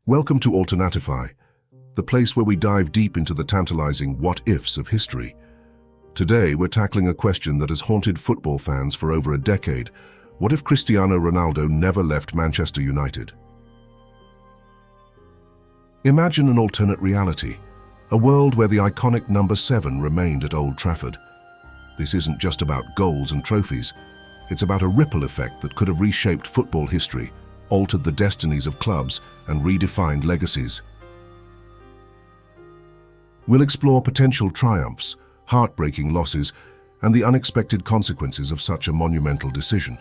Welcome to Alternatify, the place where we dive deep into the tantalizing what-ifs of history. Today, we're tackling a question that has haunted football fans for over a decade. What if Cristiano Ronaldo never left Manchester United? Imagine an alternate reality, a world where the iconic number 7 remained at Old Trafford. This isn't just about goals and trophies. It's about a ripple effect that could have reshaped football history, altered the destinies of clubs, and redefined legacies. We'll explore potential triumphs, heartbreaking losses, and the unexpected consequences of such a monumental decision.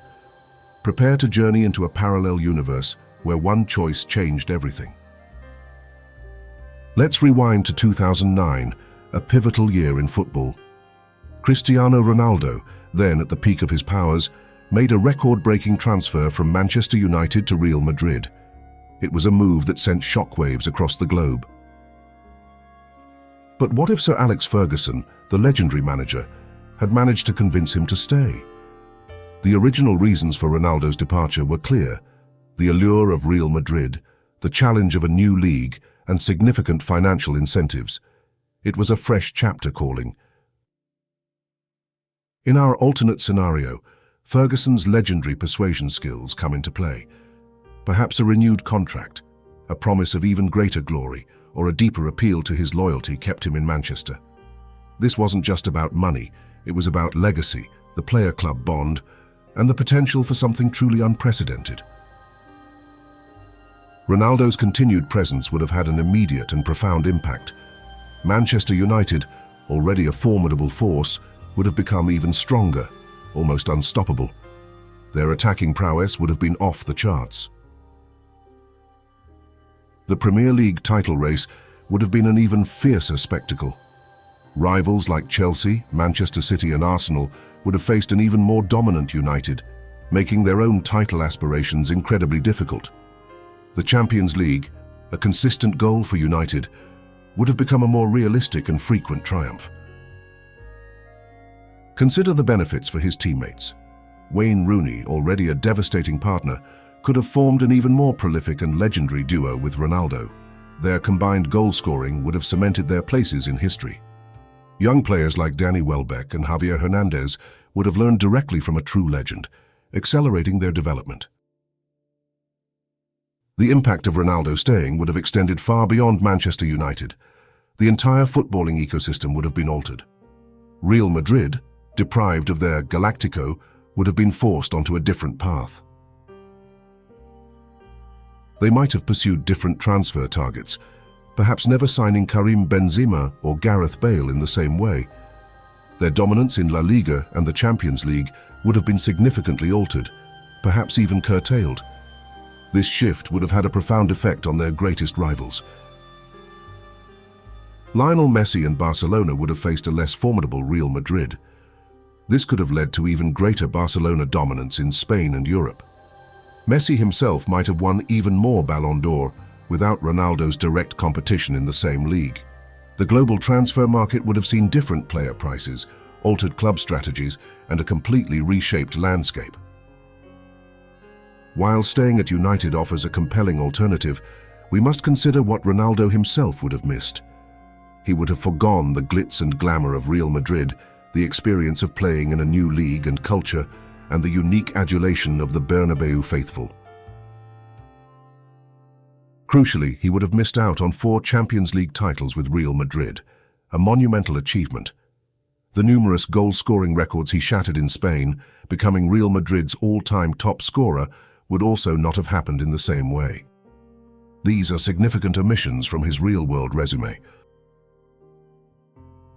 Prepare to journey into a parallel universe where one choice changed everything. Let's rewind to 2009, a pivotal year in football. Cristiano Ronaldo, then at the peak of his powers, made a record-breaking transfer from Manchester United to Real Madrid. It was a move that sent shockwaves across the globe. But what if Sir Alex Ferguson, the legendary manager, had managed to convince him to stay? The original reasons for Ronaldo's departure were clear: the allure of Real Madrid, the challenge of a new league, and significant financial incentives. It was a fresh chapter calling. In our alternate scenario, Ferguson's legendary persuasion skills come into play. Perhaps a renewed contract, a promise of even greater glory, or a deeper appeal to his loyalty kept him in Manchester. This wasn't just about money, it was about legacy, the player-club bond, and the potential for something truly unprecedented. Ronaldo's continued presence would have had an immediate and profound impact. Manchester United, already a formidable force, would have become even stronger, almost unstoppable. Their attacking prowess would have been off the charts. The Premier League title race would have been an even fiercer spectacle. Rivals like Chelsea, Manchester City and Arsenal would have faced an even more dominant United, making their own title aspirations incredibly difficult. The Champions League, a consistent goal for United, would have become a more realistic and frequent triumph. Consider the benefits for his teammates. Wayne Rooney, already a devastating partner, could have formed an even more prolific and legendary duo with Ronaldo. Their combined goal scoring would have cemented their places in history. Young players like Danny Welbeck and Javier Hernandez would have learned directly from a true legend, accelerating their development. The impact of Ronaldo staying would have extended far beyond Manchester United. The entire footballing ecosystem would have been altered. Real Madrid, deprived of their Galactico, would have been forced onto a different path. They might have pursued different transfer targets, perhaps never signing Karim Benzema or Gareth Bale in the same way. Their dominance in La Liga and the Champions League would have been significantly altered, perhaps even curtailed. This shift would have had a profound effect on their greatest rivals. Lionel Messi and Barcelona would have faced a less formidable Real Madrid. This could have led to even greater Barcelona dominance in Spain and Europe. Messi himself might have won even more Ballon d'Or without Ronaldo's direct competition in the same league. The global transfer market would have seen different player prices, altered club strategies, and a completely reshaped landscape. While staying at United offers a compelling alternative, we must consider what Ronaldo himself would have missed. He would have forgone the glitz and glamour of Real Madrid, the experience of playing in a new league and culture, and the unique adulation of the Bernabeu faithful. Crucially, he would have missed out on 4 Champions League titles with Real Madrid, a monumental achievement. The numerous goal-scoring records he shattered in Spain, becoming Real Madrid's all-time top scorer, would also not have happened in the same way. These are significant omissions from his real-world resume.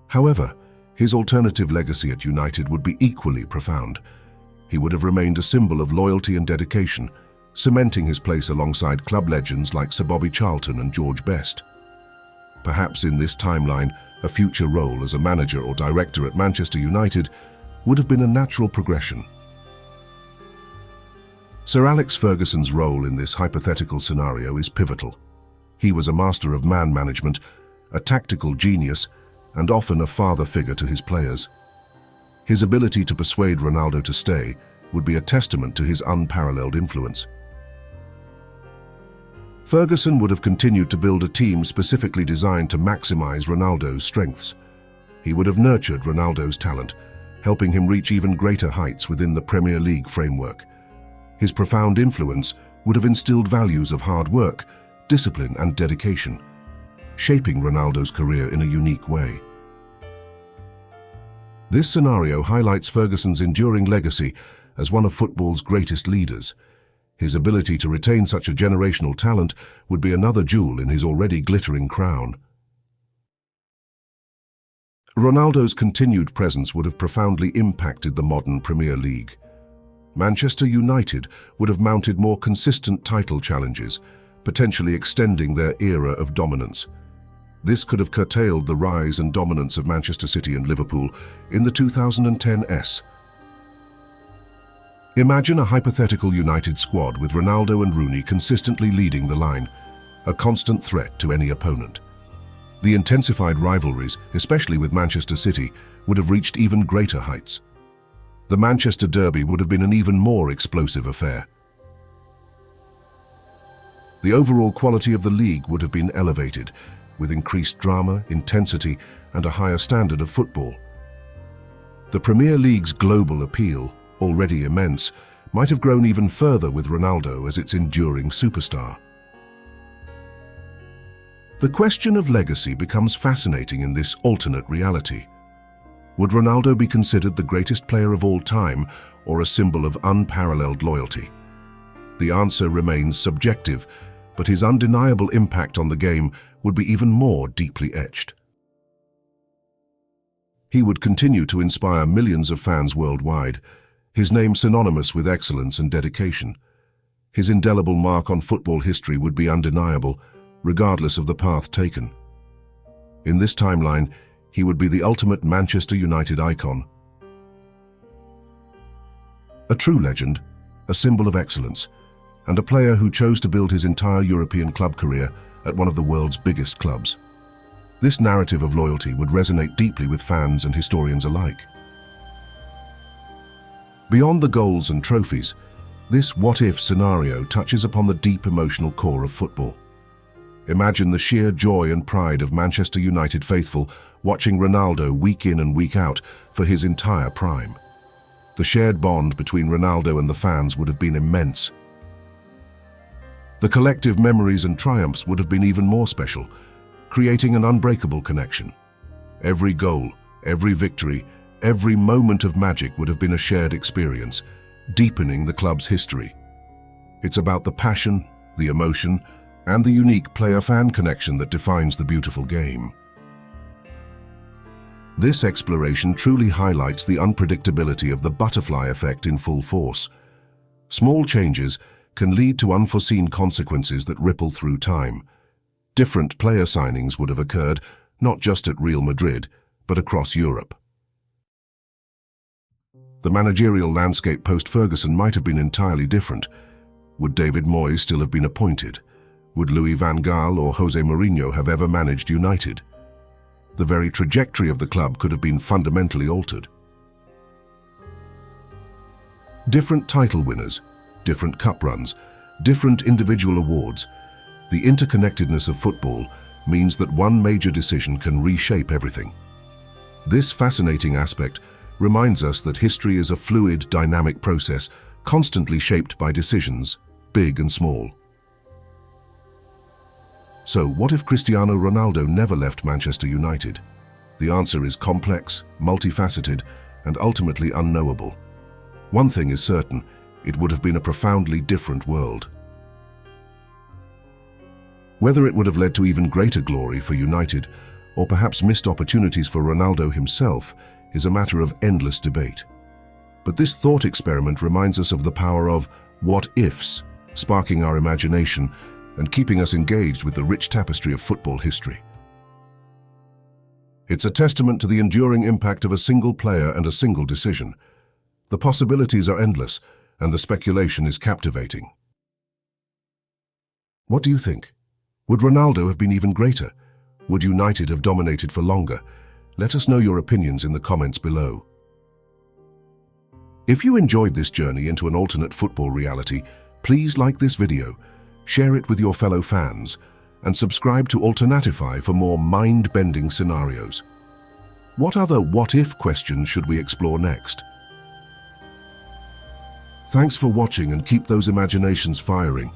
However, his alternative legacy at United would be equally profound. He would have remained a symbol of loyalty and dedication, cementing his place alongside club legends like Sir Bobby Charlton and George Best. Perhaps in this timeline, a future role as a manager or director at Manchester United would have been a natural progression. Sir Alex Ferguson's role in this hypothetical scenario is pivotal. He was a master of man management, a tactical genius, and often a father figure to his players. His ability to persuade Ronaldo to stay would be a testament to his unparalleled influence. Ferguson would have continued to build a team specifically designed to maximize Ronaldo's strengths. He would have nurtured Ronaldo's talent, helping him reach even greater heights within the Premier League framework. His profound influence would have instilled values of hard work, discipline, and dedication, shaping Ronaldo's career in a unique way. This scenario highlights Ferguson's enduring legacy as one of football's greatest leaders. His ability to retain such a generational talent would be another jewel in his already glittering crown. Ronaldo's continued presence would have profoundly impacted the modern Premier League. Manchester United would have mounted more consistent title challenges, potentially extending their era of dominance. This could have curtailed the rise and dominance of Manchester City and Liverpool in the 2010s. Imagine a hypothetical United squad with Ronaldo and Rooney consistently leading the line, a constant threat to any opponent. The intensified rivalries, especially with Manchester City, would have reached even greater heights. The Manchester Derby would have been an even more explosive affair. The overall quality of the league would have been elevated, with increased drama, intensity, and a higher standard of football. The Premier League's global appeal, already immense, might have grown even further with Ronaldo as its enduring superstar. The question of legacy becomes fascinating in this alternate reality. Would Ronaldo be considered the greatest player of all time or a symbol of unparalleled loyalty? The answer remains subjective, but his undeniable impact on the game would be even more deeply etched. He would continue to inspire millions of fans worldwide, his name synonymous with excellence and dedication. His indelible mark on football history would be undeniable, regardless of the path taken. In this timeline, he would be the ultimate Manchester United icon. A true legend, a symbol of excellence, and a player who chose to build his entire European club career at one of the world's biggest clubs. This narrative of loyalty would resonate deeply with fans and historians alike. Beyond the goals and trophies, this what-if scenario touches upon the deep emotional core of football. Imagine the sheer joy and pride of Manchester United faithful watching Ronaldo week in and week out for his entire prime. The shared bond between Ronaldo and the fans would have been immense. The collective memories and triumphs would have been even more special, creating an unbreakable connection. Every goal, every victory, every moment of magic would have been a shared experience, deepening the club's history. It's about the passion, the emotion, and the unique player-fan connection that defines the beautiful game. This exploration truly highlights the unpredictability of the butterfly effect in full force. Small changes can lead to unforeseen consequences that ripple through time. Different player signings would have occurred, not just at Real Madrid, but across Europe. The managerial landscape post-Ferguson might have been entirely different. Would David Moyes still have been appointed? Would Louis van Gaal or Jose Mourinho have ever managed United? The very trajectory of the club could have been fundamentally altered. Different title winners, different cup runs, different individual awards. The interconnectedness of football means that one major decision can reshape everything. This fascinating aspect reminds us that history is a fluid, dynamic process, constantly shaped by decisions, big and small. So, what if Cristiano Ronaldo never left Manchester United? The answer is complex, multifaceted, and ultimately unknowable. One thing is certain, it would have been a profoundly different world. Whether it would have led to even greater glory for United, or perhaps missed opportunities for Ronaldo himself, is a matter of endless debate. But this thought experiment reminds us of the power of what-ifs, sparking our imagination and keeping us engaged with the rich tapestry of football history. It's a testament to the enduring impact of a single player and a single decision. The possibilities are endless, and the speculation is captivating. What do you think? Would Ronaldo have been even greater? Would United have dominated for longer? Let us know your opinions in the comments below. If you enjoyed this journey into an alternate football reality, please like this video, share it with your fellow fans, and subscribe to Alternatify for more mind-bending scenarios. What other what-if questions should we explore next? Thanks for watching, and keep those imaginations firing.